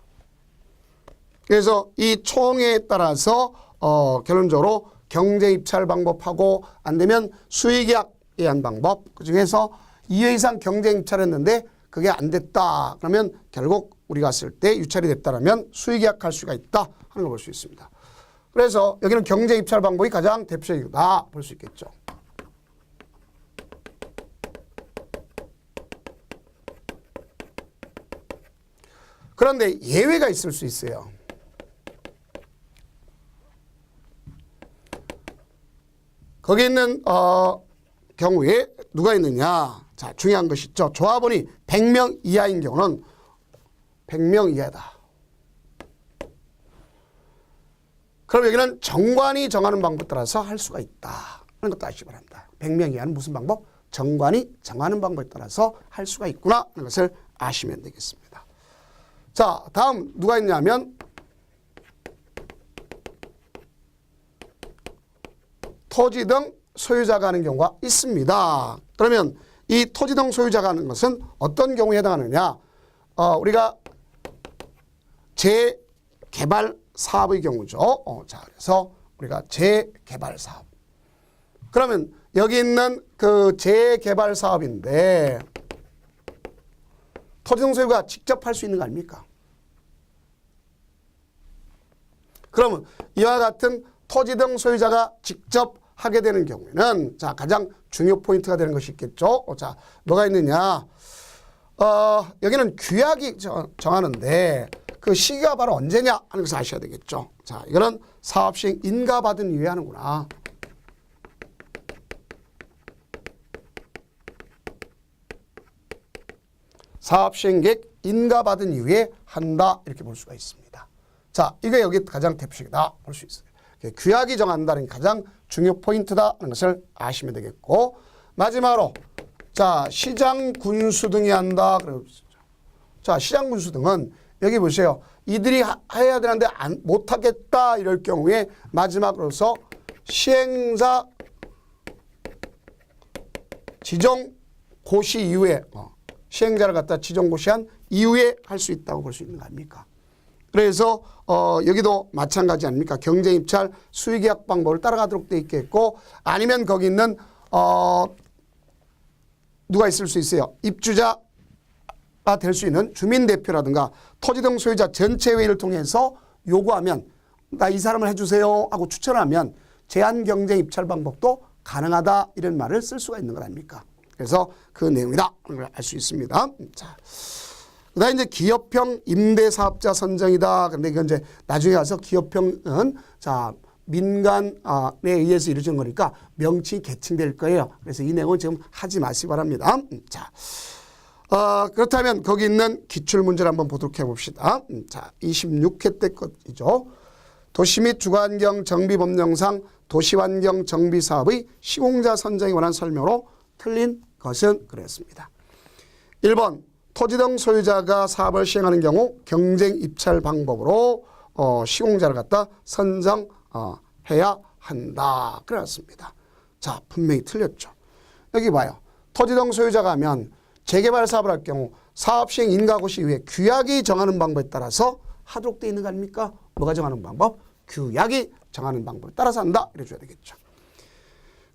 그래서 이 총회에 따라서 결론적으로 경쟁 입찰 방법하고 안 되면 수의계약에 의한 방법 그중에서 2회 이상 경쟁 입찰했는데 그게 안 됐다. 그러면 결국 우리가 갔을 때 유찰이 됐다라면 수의계약할 수가 있다 하는 걸 볼 수 있습니다. 그래서 여기는 경쟁 입찰 방법이 가장 대표적이다 볼 수 있겠죠. 그런데 예외가 있을 수 있어요. 거기 있는 경우에 누가 있느냐. 자, 중요한 것이 있죠. 조합원이 100명 이하인 경우는 100명 이하다. 그럼 여기는 정관이 정하는 방법에 따라서 할 수가 있다. 그런 것도 아시기 바랍니다. 100명 이하는 무슨 방법? 정관이 정하는 방법에 따라서 할 수가 있구나 하는 것을 아시면 되겠습니다. 자, 다음 누가 있냐면 토지 등 소유자가 하는 경우가 있습니다. 그러면 이 토지 등 소유자가 하는 것은 어떤 경우에 해당하느냐? 우리가 재개발 사업의 경우죠. 자, 그래서 우리가 재개발 사업. 그러면 여기 있는 그 재개발 사업인데 토지 등 소유가 직접 할 수 있는 거 아닙니까? 그러면 이와 같은 토지 등 소유자가 직접 하게 되는 경우에는 자, 가장 중요 포인트가 되는 것이 있겠죠. 자, 뭐가 있느냐? 여기는 규약이 정하는데 그 시기가 바로 언제냐 하는 것을 아셔야 되겠죠. 자, 이거는 사업 시행 인가받은 이후에 하는구나. 사업 시행 계획 인가받은 이후에 한다 이렇게 볼 수가 있습니다. 자, 이게 여기 가장 대표적이다 볼 수 있어요. 규약이 정한다는 가장 중요 포인트다 하는 것을 아시면 되겠고, 마지막으로 자, 시장 군수 등이 한다. 자, 시장 군수 등은 여기 보세요. 이들이 해야 되는데 못하겠다 이럴 경우에 마지막으로서 시행자 지정 고시 이후에 시행자를 갖다 지정 고시한 이후에 할 수 있다고 볼 수 있는 거 아닙니까? 그래서 여기도 마찬가지 아닙니까? 경쟁 입찰 수의계약 방법을 따라가도록 돼 있겠고, 아니면 거기 있는 누가 있을 수 있어요? 입주자가 될 수 있는 주민대표라든가 토지 등 소유자 전체 회의를 통해서 요구하면 나 이 사람을 해주세요 하고 추천하면 제한 경쟁 입찰 방법도 가능하다 이런 말을 쓸 수가 있는 것 아닙니까? 그래서 그 내용이다 걸 알 수 있습니다. 자, 그다음에 이제 기업형 임대사업자 선정이다. 그런데 이건 이제 나중에 가서 기업형은 자, 민간에 의해서 이루어진 거니까 명칭이 개칭될 거예요. 그래서 이 내용은 지금 하지 마시기 바랍니다. 자, 그렇다면 거기 있는 기출문제를 한번 보도록 해봅시다. 자, 26회 때 것이죠. 도시 및 주거환경 정비법령상 도시환경 정비사업의 시공자 선정에 관한 설명으로 틀린 것은 그랬습니다. 1번 토지 등 소유자가 사업을 시행하는 경우 경쟁 입찰 방법으로 시공자를 갖다 선정해야 한다. 그렇습니다. 자, 분명히 틀렸죠. 여기 봐요. 토지 등 소유자가 하면 재개발 사업을 할 경우 사업 시행 인가고시 이후에 규약이 정하는 방법에 따라서 하도록 되어 있는 거 아닙니까? 뭐가 정하는 방법? 규약이 정하는 방법에 따라서 한다. 이래 줘야 되겠죠.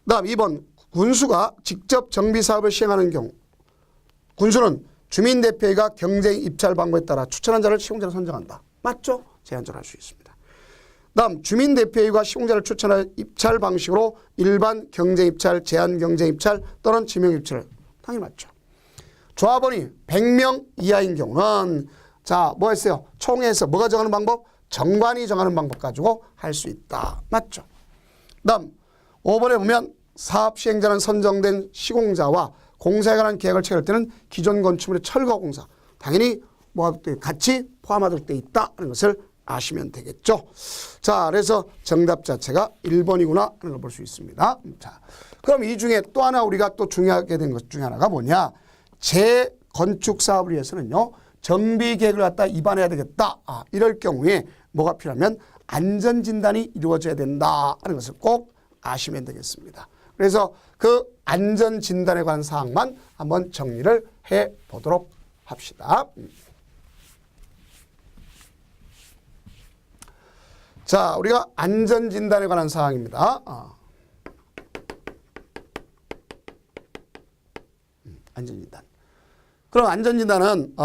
그 다음 2번 군수가 직접 정비사업을 시행하는 경우 군수는 주민대표회가 경쟁 입찰 방법에 따라 추천한 자를 시공자로 선정한다. 맞죠? 제한적으로 할 수 있습니다. 다음 주민대표회가 시공자를 추천할 입찰 방식으로 일반 경쟁 입찰, 제한 경쟁 입찰 또는 지명 입찰. 당연히 맞죠. 조합원이 100명 이하인 경우는 자, 뭐 했어요? 총회에서 뭐가 정하는 방법? 정관이 정하는 방법 가지고 할 수 있다. 맞죠? 다음 5번에 보면 사업 시행자는 선정된 시공자와 공사에 관한 계획을 체결할 때는 기존 건축물의 철거 공사 당연히 뭐 같이 포함하도록 되어 있다 하는 것을 아시면 되겠죠. 자, 그래서 정답 자체가 1번이구나 하는 걸 볼 수 있습니다. 자, 그럼 이 중에 또 하나 우리가 또 중요하게 된 것 중에 하나가 뭐냐? 재건축 사업을 위해서는요, 정비 계획을 갖다 입안해야 되겠다. 이럴 경우에 뭐가 필요하면 안전진단이 이루어져야 된다 하는 것을 꼭 아시면 되겠습니다. 그래서 그 안전진단에 관한 사항만 한번 정리를 해 보도록 합시다. 자, 우리가 안전진단에 관한 사항입니다. 안전진단. 그럼 안전진단은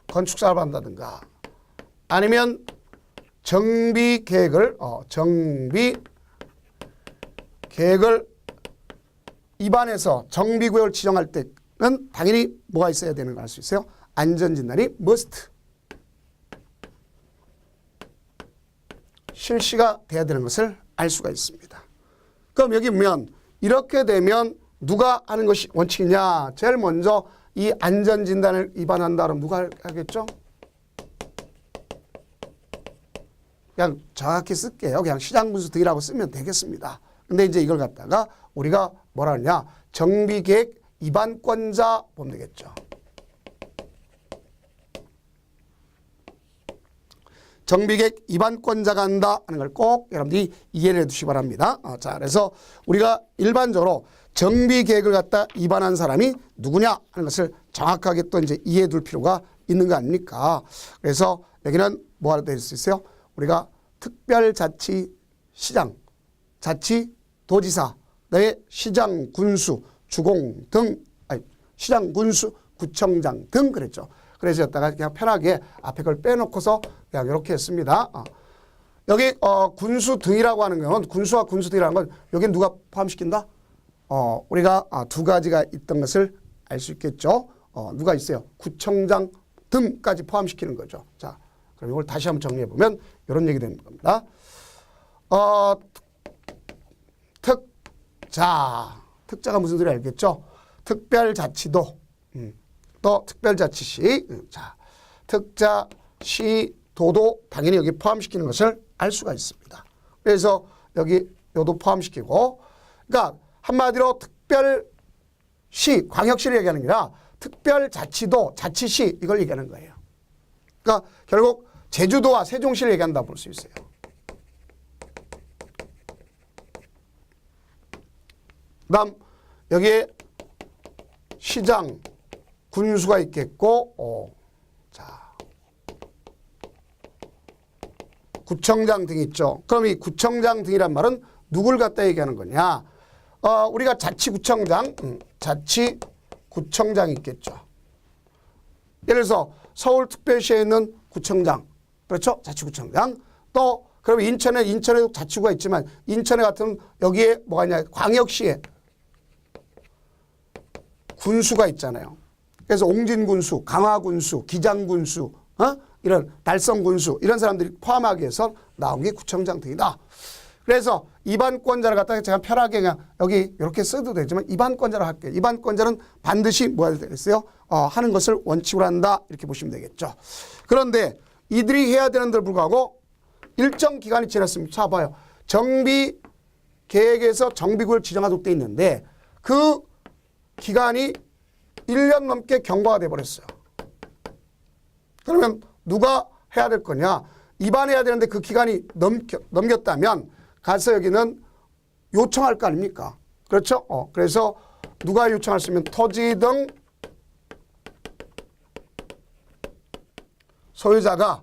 건축사업을 한다든가 아니면 정비 계획을 입안에서 정비구역을 지정할 때는 당연히 뭐가 있어야 되는 걸 알 수 있어요? 안전진단이 must 실시가 돼야 되는 것을 알 수가 있습니다. 그럼 여기 보면 이렇게 되면 누가 하는 것이 원칙이냐? 제일 먼저 이 안전진단을 위반한다 그러면 누가 하겠죠? 그냥 정확히 쓸게요. 그냥 시장군수 등이라고 쓰면 되겠습니다. 근데 이제 이걸 갖다가 우리가 뭐라 하냐? 정비계획 위반권자 보면 되겠죠. 정비계획 위반권자가 한다 하는 걸 꼭 여러분들이 이해를 해두시기 바랍니다. 자, 그래서 우리가 일반적으로 정비계획을 갖다 위반한 사람이 누구냐 하는 것을 정확하게 또 이제 이해해 둘 필요가 있는 거 아닙니까? 그래서 여기는 뭐가 될 수 있어요? 우리가 특별자치시장, 자치도지사, 그다음에 시장, 군수, 주공 등, 아니, 시장, 군수, 구청장 등 그랬죠. 그래서 여기다가 그냥 편하게 앞에 걸 빼놓고서 그냥 이렇게 했습니다. 여기 군수 등이라고 하는 경우는 군수와 군수 등이라는 건 여기 누가 포함시킨다? 우리가 두 가지가 있던 것을 알 수 있겠죠. 누가 있어요? 구청장 등까지 포함시키는 거죠. 자, 그럼 이걸 다시 한번 정리해 보면 이런 얘기 되는 겁니다. 특자가 무슨 소리 알겠죠? 특별자치도, 또 특별자치시, 자, 특자시, 도도 당연히 여기 포함시키는 것을 알 수가 있습니다. 그래서 여기 요도 포함시키고, 그러니까 한마디로 특별시, 광역시를 얘기하는 게 아니라 특별자치도, 자치시 이걸 얘기하는 거예요. 그러니까 결국 제주도와 세종시를 얘기한다고 볼 수 있어요. 그 다음 여기에 시장, 군수가 있겠고 자 구청장 등 있죠. 그럼 이 구청장 등이란 말은 누굴 갖다 얘기하는 거냐? 우리가 자치구청장, 자치구청장이 있겠죠. 예를 들어서 서울특별시에 있는 구청장, 그렇죠? 자치구청장. 또 그럼 인천에도 자치구가 있지만 인천에 같은 여기에 뭐가 있냐? 광역시에 군수가 있잖아요. 그래서 옹진군수, 강화군수, 기장군수, 이런 달성군수 이런 사람들이 포함하기 위해서 나온 게 구청장 등이다. 그래서 위반권자를 갖다가 제가 편하게 그냥 여기 이렇게 써도 되지만 위반권자로 할게요. 위반권자는 반드시 뭐 해야 되겠어요? 하는 것을 원칙으로 한다 이렇게 보시면 되겠죠. 그런데 이들이 해야 되는데도 불구하고 일정 기간이 지났으면 자 봐요. 정비 계획에서 정비구를 지정하도록 돼 있는데 그 기간이 1년 넘게 경과가 돼 버렸어요. 그러면 누가 해야 될 거냐? 위반해야 되는데 그 기간이 넘겼다면 가서 여기는 요청할 거 아닙니까? 그렇죠? 그래서 누가 요청할 수 있으면 토지 등 소유자가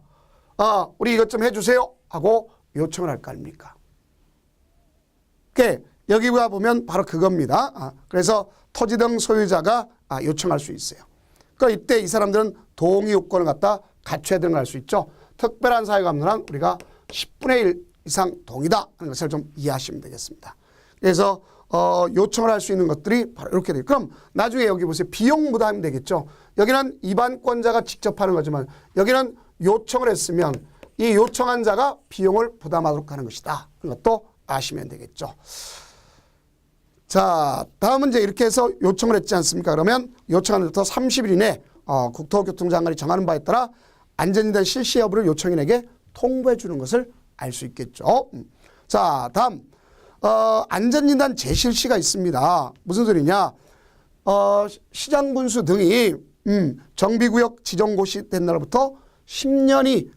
우리 이것 좀 해주세요 하고 요청을 할 거 아닙니까? 여기 보면 바로 그겁니다. 그래서 토지 등 소유자가 요청할 수 있어요. 그러니까 이때 이 사람들은 동의 요건을 갖다 갖춰야 되는 걸 알 수 있죠. 특별한 사유가 없는 한 우리가 10분의 1 이상 동의다 하는 것을 좀 이해하시면 되겠습니다. 그래서 요청을 할 수 있는 것들이 바로 이렇게 돼요. 그럼 나중에 여기 보세요. 비용 부담이 되겠죠. 여기는 위반권자가 직접 하는 거지만 여기는 요청을 했으면 이 요청한 자가 비용을 부담하도록 하는 것이다. 그것도 아시면 되겠죠. 자, 다음은 이제 이렇게 해서 요청을 했지 않습니까? 그러면 요청한 데부터 30일 이내 국토교통장관이 정하는 바에 따라 안전진단 실시 여부를 요청인에게 통보해 주는 것을 알 수 있겠죠. 자, 다음 안전진단 재실시가 있습니다. 무슨 소리냐? 시장군수 등이 정비구역 지정고시 된 날부터 10년이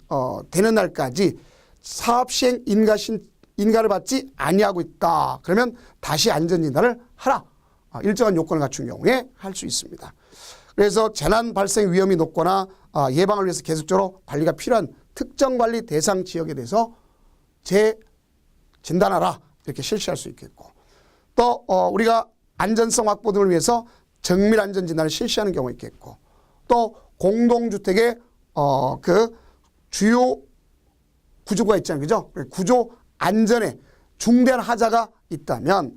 되는 날까지 사업시행 인가를 받지 아니하고 있다. 그러면 다시 안전진단을 하라. 일정한 요건을 갖춘 경우에 할 수 있습니다. 그래서 재난 발생 위험이 높거나 예방을 위해서 계속적으로 관리가 필요한 특정 관리 대상 지역에 대해서 재진단하라. 이렇게 실시할 수 있겠고 또 우리가 안전성 확보 등을 위해서 정밀 안전진단을 실시하는 경우가 있겠고 또 공동주택의 그 주요 구조가 있잖아요. 그죠? 구조 안전에 중대한 하자가 있다면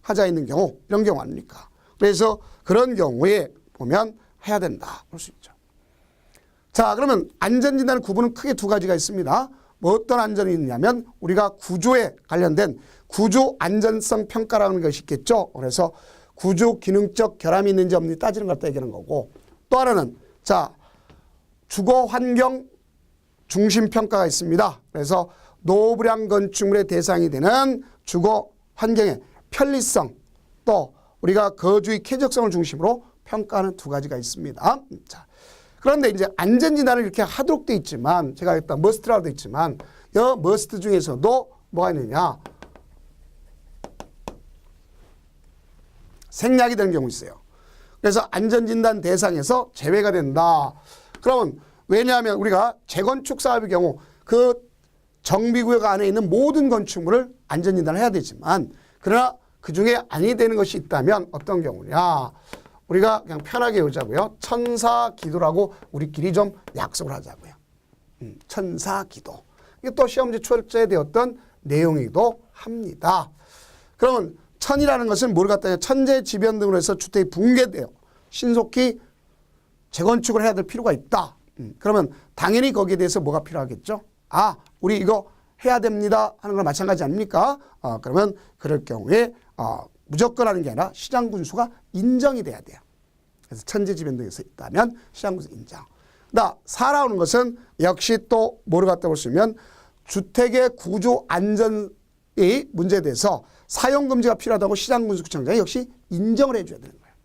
하자 있는 경우 이런 경우 아닙니까? 그래서 그런 경우에 보면 해야 된다 볼 수 있죠. 자, 그러면 안전진단 구분은 크게 두 가지가 있습니다. 뭐 어떤 안전이 있냐면 우리가 구조에 관련된 구조 안전성 평가라는 것이 있겠죠. 그래서 구조 기능적 결함이 있는지 없는지 따지는 걸 얘기하는 거고, 또 하나는 자 주거 환경 중심 평가가 있습니다. 그래서 노후불량 건축물의 대상이 되는 주거 환경의 편리성, 또 우리가 거주의 쾌적성을 중심으로 평가하는 두 가지가 있습니다. 자, 그런데 이제 안전진단을 이렇게 하도록 돼 있지만, 제가 일단 머스트라고 돼 있지만, 이 머스트 중에서도 뭐가 있느냐? 생략이 되는 경우 있어요. 그래서 안전진단 대상에서 제외가 된다. 그러면 왜냐하면 우리가 재건축 사업의 경우 그 정비구역 안에 있는 모든 건축물을 안전진단을 해야 되지만, 그러나 그중에 아니 되는 것이 있다면 어떤 경우냐? 우리가 그냥 편하게 외우자고요. 천사기도라고 우리끼리 좀 약속을 하자고요. 천사기도. 이게 또 시험지 출제되었던 내용이기도 합니다. 그러면 천이라는 것은 뭘 갖다 천재지변 등으로 해서 주택이 붕괴되어 신속히 재건축을 해야 될 필요가 있다. 그러면 당연히 거기에 대해서 뭐가 필요하겠죠? 아, 우리 이거 해야 됩니다 하는 거랑 마찬가지 아닙니까? 그러면 그럴 경우에 무조건 하는 게 아니라 시장군수가 인정이 돼야 돼요. 그래서 천재지변 등에서 있다면 시장군수 인정. 4라는 것은 역시 또 뭐를 갖다 보시면 주택의 구조 안전이 문제돼서 사용금지가 필요하다고 시장군수구청장이 역시 인정을 해줘야 되는 거예요.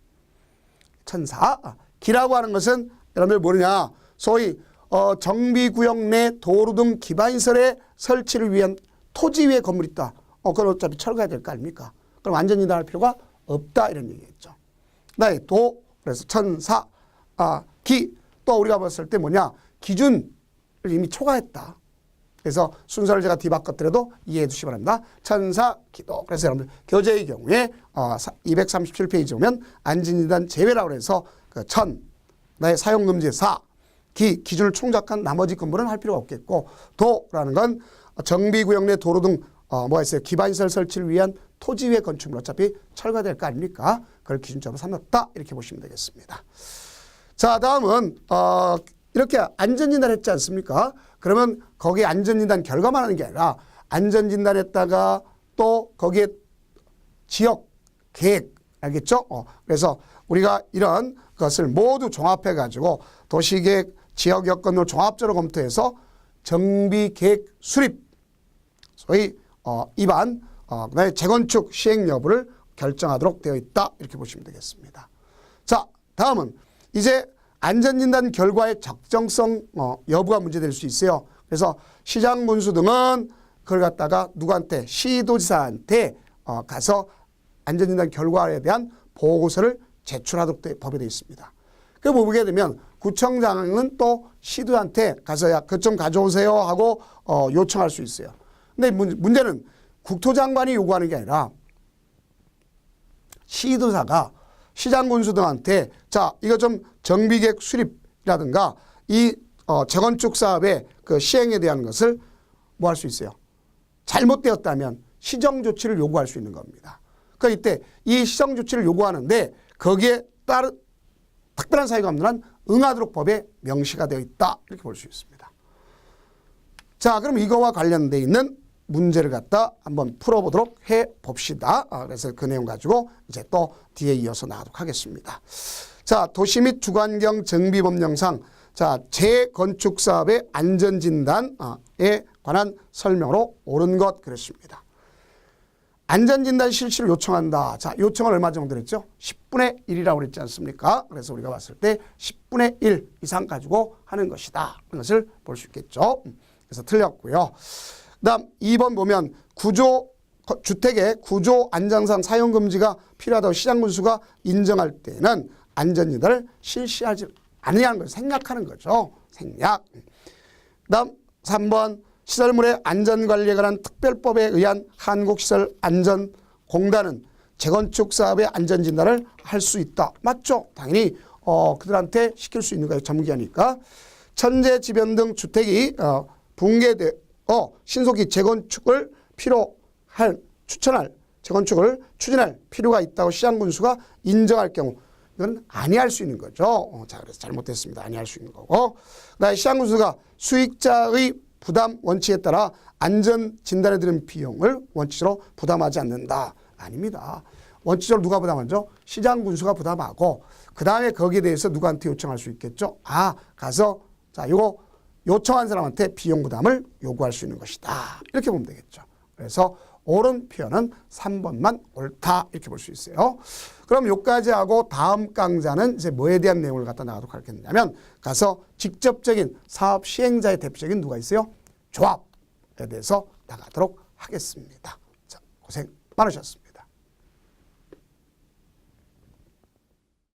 천사. 기라고 하는 것은 여러분들 모르냐? 소위 정비구역 내 도로 등 기반시설의 설치를 위한 토지 위에 건물이 있다. 그건 어차피 철거해야 될 거 아닙니까? 그럼 안전진단할 필요가 없다 이런 얘기겠죠. 그다음에 도, 그래서 천사, 기, 또 우리가 봤을 때 뭐냐? 기준을 이미 초과했다. 그래서 순서를 제가 뒤바꿨더라도 이해해 주시기 바랍니다. 천사, 기도. 그래서 여러분들 교재의 경우에 237페이지 오면 안전진단 제외라고 해서 그 천, 나의 사용금지 4, 기준을 총잡한 나머지 건물은 할 필요가 없겠고, 도라는 건 정비구역 내 도로 등 뭐가 있어요? 기반시설 설치를 위한 토지 위의 건축물 어차피 철거될 거 아닙니까? 그걸 기준점으로 삼았다 이렇게 보시면 되겠습니다. 자, 다음은 이렇게 안전진단 했지 않습니까? 그러면 거기에 안전진단 결과만 하는 게 아니라 안전진단했다가 또 거기에 지역 계획 알겠죠? 그래서 우리가 이런 것을 모두 종합해 가지고 도시계획 지역 여건을 종합적으로 검토해서 정비계획 수립, 소위 입안, 그다음에 재건축 시행 여부를 결정하도록 되어 있다 이렇게 보시면 되겠습니다. 자, 다음은 이제 안전진단 결과의 적정성 여부가 문제될 수 있어요. 그래서 시장군수 등은 그걸 갖다가 누구한테? 시도지사한테 가서 안전진단 결과에 대한 보고서를 제출하도록 법에 되어 있습니다. 그 보게 되면 구청장은 또 시도한테 가서 야, 그것 좀 가져오세요 하고 요청할 수 있어요. 근데 문제는 국토장관이 요구하는 게 아니라 시도사가 시장군수 등한테 자, 이거 좀 정비계획 수립이라든가 이 재건축 사업의 그 시행에 대한 것을 뭐 할 수 있어요? 잘못되었다면 시정조치를 요구할 수 있는 겁니다. 그러니까 이때 이 시정조치를 요구하는데 거기에 따른 특별한 사유가 없는 한 응하도록 법에 명시가 되어 있다 이렇게 볼 수 있습니다. 자, 그럼 이거와 관련되어 있는 문제를 갖다 한번 풀어보도록 해봅시다. 그래서 그 내용 가지고 이제 또 뒤에 이어서 나가도록 하겠습니다. 자, 도시 및 주거환경 정비법령상 자, 재건축 사업의 안전진단에 관한 설명으로 옳은 것 그랬습니다. 안전진단 실시를 요청한다. 자, 요청을 얼마 정도 했죠? 10분의 1이라고 그랬지 않습니까? 그래서 우리가 봤을 때 10분의 1 이상 가지고 하는 것이다. 그런 것을 볼 수 있겠죠. 그래서 틀렸고요. 그다음 2번 보면 주택의 구조 안전상 사용금지가 필요하다고 시장군수가 인정할 때는 안전진단을 실시하지 않으냐는 걸 생략하는 거죠. 생략. 그다음 3번 시설물의 안전관리에 관한 특별법에 의한 한국시설안전공단은 재건축 사업의 안전진단을 할 수 있다. 맞죠? 당연히 그들한테 시킬 수 있는 거예요. 전문기관이니까. 천재지변 등 주택이 붕괴되어 신속히 재건축을 추천할 재건축을 추진할 필요가 있다고 시장군수가 인정할 경우 이건 아니할 수 있는 거죠. 자, 그래서 잘못됐습니다. 아니할 수 있는 거고. 그다음에 시장군수가 수익자의 부담 원칙에 따라 안전 진단에 드는 비용을 원칙으로 부담하지 않는다. 아닙니다. 원칙적으로 누가 부담하죠? 시장군수가 부담하고 그 다음에 거기에 대해서 누구한테 요청할 수 있겠죠? 가서 자 이거 요청한 사람한테 비용 부담을 요구할 수 있는 것이다. 이렇게 보면 되겠죠. 그래서 옳은 표현은 3번만 옳다 이렇게 볼 수 있어요. 그럼 요까지 하고 다음 강좌는 이제 뭐에 대한 내용을 갖다 나가도록 하겠냐면 가서 직접적인 사업 시행자의 대표적인 누가 있어요? 조합에 대해서 나가도록 하겠습니다. 자, 고생 많으셨습니다.